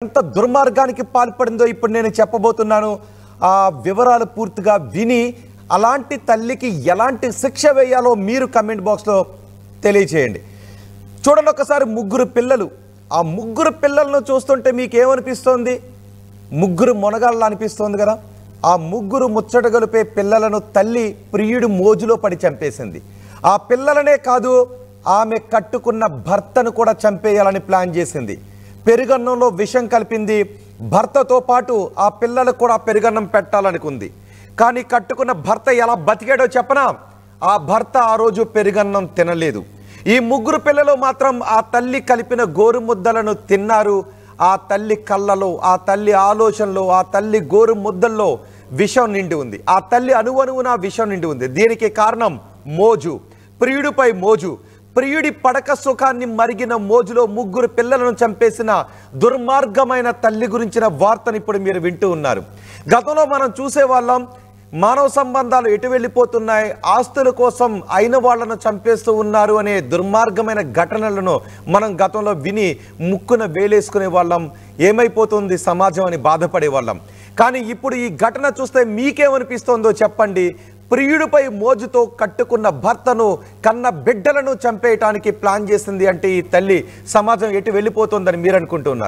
ఎంత దుర్మార్గానికి పాల్పడిందో ఇప్పుడు నేను చెప్పబోతున్నాను. ఆ వివరాలు పూర్తిగా విని అలాంటి తల్లికి ఎలాంటి శిక్ష వేయాలో మీరు కమెంట్ బాక్స్లో తెలియచేయండి. చూడండి, ఒకసారి ముగ్గురు పిల్లలు. ఆ ముగ్గురు పిల్లలను చూస్తుంటే మీకు ఏమనిపిస్తోంది? ముగ్గురు మొనగాళ్ళు అనిపిస్తోంది కదా. ఆ ముగ్గురు ముచ్చటగలిపే పిల్లలను తల్లి ప్రియుడు మోజులో పడి చంపేసింది. ఆ పిల్లలనే కాదు, ఆమె కట్టుకున్న భర్తను కూడా చంపేయాలని ప్లాన్ చేసింది. పెరుగన్నంలో విషం కలిపింది. భర్తతో పాటు ఆ పిల్లలకు కూడా పెరుగన్నం పెట్టాలనుకుంది. కానీ కట్టుకున్న భర్త ఎలా బతికాడో చెప్పనా? ఆ భర్త ఆ రోజు పెరుగన్నం తినలేదు. ఈ ముగ్గురు పిల్లలు మాత్రం ఆ తల్లి కలిపిన గోరు ముద్దలను తిన్నారు. ఆ తల్లి కళ్ళలో, ఆ తల్లి ఆలోచనలో, ఆ తల్లి గోరు ముద్దల్లో విషం నిండి ఉంది. ఆ తల్లి అణువణువున విషం నిండి ఉంది. దీనికి కారణం మోజు, ప్రియుడిపై మోజు. ప్రియుడి పడక సుఖాన్ని మరిగిన మోజులో ముగ్గురు పిల్లలను చంపేసిన దుర్మార్గమైన తల్లి గురించిన వార్తను ఇప్పుడు మీరు వింటూ ఉన్నారు. గతంలో మనం చూసేవాళ్ళం, మానవ సంబంధాలు ఎటు వెళ్ళిపోతున్నాయి, ఆస్తుల కోసం అయిన వాళ్ళను చంపేస్తూ ఉన్నారు అనే దుర్మార్గమైన ఘటనలను మనం గతంలో విని ముక్కున వేలేసుకునే వాళ్ళం. ఏమైపోతుంది సమాజం అని బాధపడే వాళ్ళం. కానీ ఇప్పుడు ఈ ఘటన చూస్తే మీకేమనిపిస్తోందో చెప్పండి. ప్రియుడిపై మోజుతో కట్టుకున్న భర్తను, కన్న బిడ్డలను చంపేయటానికి ప్లాన్ చేసింది అంటే ఈ తల్లి సమాజం ఎటు వెళ్ళిపోతుందని మీరు అనుకుంటున్నారు?